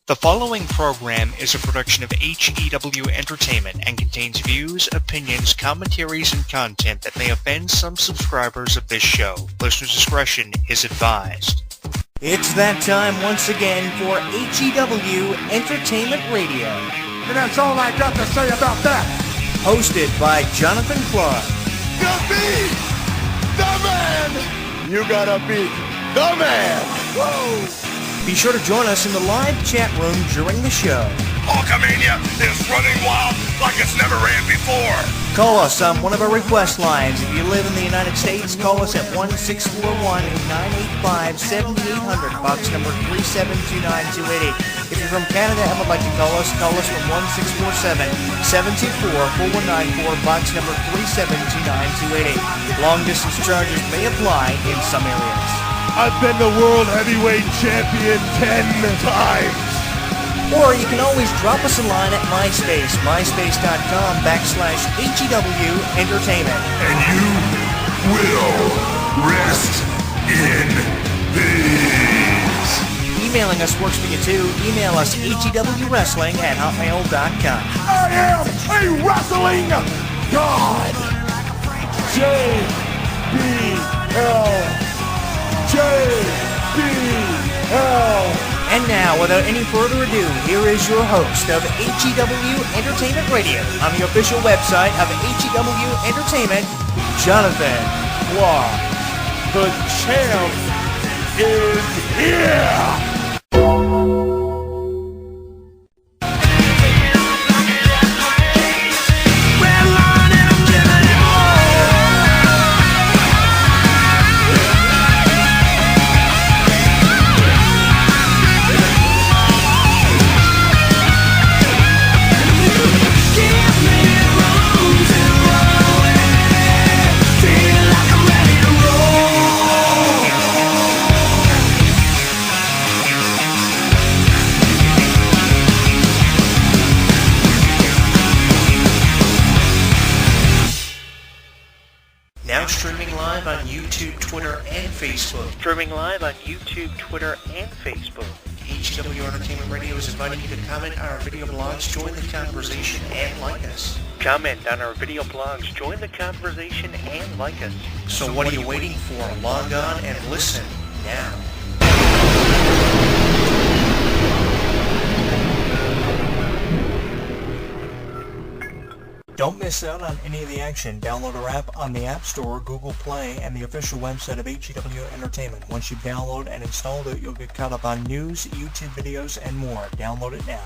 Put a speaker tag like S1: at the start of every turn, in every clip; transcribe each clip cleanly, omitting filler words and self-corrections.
S1: The following program is a production of HEW Entertainment and contains views, opinions, commentaries, and content that may offend some subscribers of this show. Listener discretion is advised.
S2: It's that time once again for HEW Entertainment Radio.
S3: And that's all I got to say about that.
S2: Hosted by Jonathan Clarke.
S3: You beat the man! You gotta beat the man! Woo!
S2: Be sure to join us in the live chat room during the show.
S3: Hulkamania is running wild like it's never ran before.
S2: Call us on one of our request lines. If you live in the United States, call us at 1-641-985-7800, box number 3729288. If you're from Canada and would like to call us from 1-647-724-4194, box number 3729288. Long distance charges may apply in some areas.
S3: I've been the World Heavyweight Champion 10 times.
S2: Or you can always drop us a line at MySpace, myspace.com/HEW Entertainment.
S3: And you will rest in peace.
S2: Emailing us works for you too. Email us hewwrestling@hotmail.com.
S3: I am a wrestling god. JBL.
S2: And now, without any further ado, here is your host of HEW Entertainment Radio on the official website of HEW Entertainment, Jonathan Clarke.
S3: The champ is here!
S2: Streaming live on YouTube, Twitter, and Facebook. HEW Entertainment Radio is inviting you to comment on our video blogs, join the conversation, and like us. So what are you waiting for? Log on and listen now. Don't miss out on any of the action. Download our app on the App Store, Google Play, and the official website of HEW Entertainment. Once you download and install it, you'll get caught up on news, YouTube videos, and more. Download it now.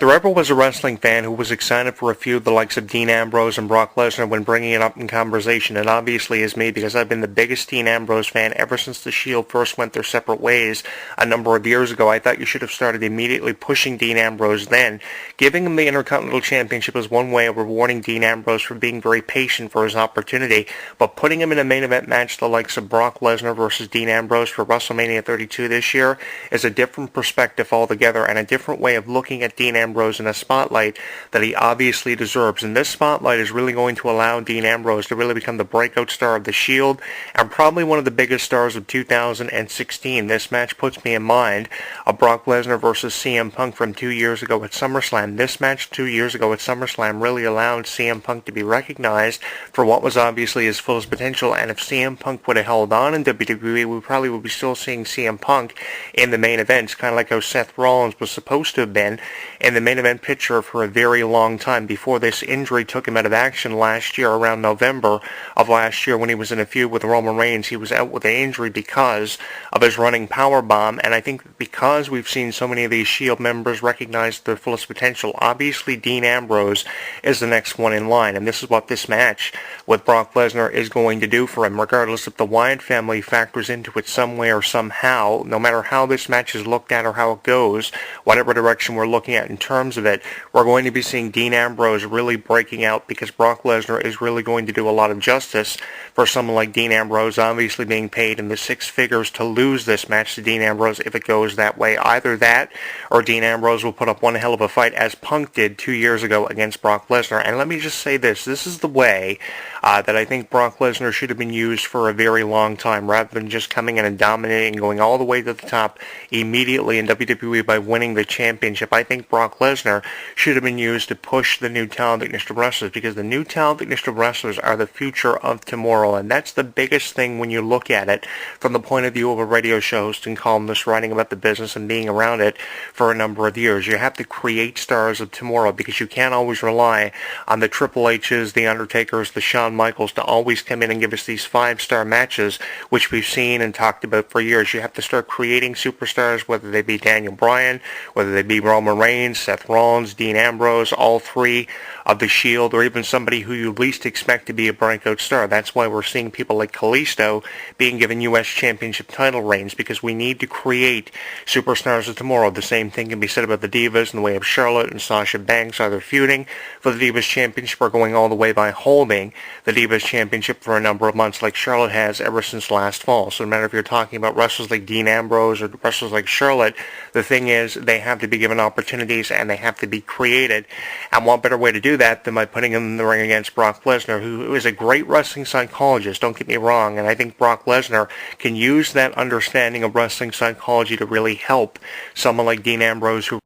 S1: there ever was a wrestling fan who was excited for a feud the likes of Dean Ambros and Brock Lesnar when bringing it up in conversation, it obviously is me, because I've been the biggest Dean Ambros fan ever since the Shield first went their separate ways a number of years ago. I thought you should have started immediately pushing Dean Ambros then. Giving him the Intercontinental Championship is one way of rewarding Dean Ambros for being very patient for his opportunity, but putting him in a main event match the likes of Brock Lesnar versus Dean Ambros for WrestleMania 32 this year is a different perspective altogether, and a different way of looking at Dean Ambros in a spotlight that he obviously deserves. And this spotlight is really going to allow Dean Ambros to really become the breakout star of the Shield and probably one of the biggest stars of 2016. This match puts me in mind of Brock Lesnar versus CM Punk from 2 years ago at SummerSlam. This match 2 years ago at SummerSlam really allowed CM Punk to be recognized for what was obviously his fullest potential, and if CM Punk would have held on in WWE, we probably would be still seeing CM Punk in the main events, kind of like how Seth Rollins was supposed to have been in the main event picture for a very long time before this injury took him out of action last year, around November of last year when he was in a feud with Roman Reigns. He was out with an injury because of his running powerbomb, and I think because we've seen so many of these Shield members recognize their fullest potential, obviously Dean Ambros is the next one in line, and this is what this match with Brock Lesnar is going to do for him, regardless if the Wyatt family factors into it some way or somehow. No matter how this match is looked at or how it goes, whatever direction we're looking at in terms of it, we're going to be seeing Dean Ambros really breaking out, because Brock Lesnar is really going to do a lot of justice for someone like Dean Ambros, obviously being paid in the six figures to lose this match to Dean Ambros if it goes that way. Either that or Dean Ambros will put up one hell of a fight, as Punk did 2 years ago against Brock Lesnar. And let me just say this is the way that I think Brock Lesnar should have been used for a very long time, rather than just coming in and dominating, going all the way to the top immediately in WWE by winning the championship. I think Brock Lesnar should have been used to push the new talented Mr. Wrestlers, because the new talented Mr. Wrestlers are the future of tomorrow, and that's the biggest thing when you look at it from the point of view of a radio show host and columnist writing about the business and being around it for a number of years. You have to create stars of tomorrow, because you can't always rely on the Triple H's, the Undertakers, the Shawn Michaels to always come in and give us these five-star matches, which we've seen and talked about for years. You have to start creating superstars, whether they be Daniel Bryan, whether they be Roman Reigns, Seth Rollins, Dean Ambros, all three of the Shield, or even somebody who you least expect to be a breakout star. That's why we're seeing people like Kalisto being given U.S. Championship title reigns, because we need to create superstars of tomorrow. The same thing can be said about the Divas in the way of Charlotte and Sasha Banks, either feuding for the Divas Championship or going all the way by holding the Divas Championship for a number of months, like Charlotte has ever since last fall. So no matter if you're talking about wrestlers like Dean Ambros or wrestlers like Charlotte, the thing is they have to be given opportunities and they have to be created. And what better way to do that than by putting him in the ring against Brock Lesnar, who is a great wrestling psychologist, don't get me wrong, and I think Brock Lesnar can use that understanding of wrestling psychology to really help someone like Dean Ambros, who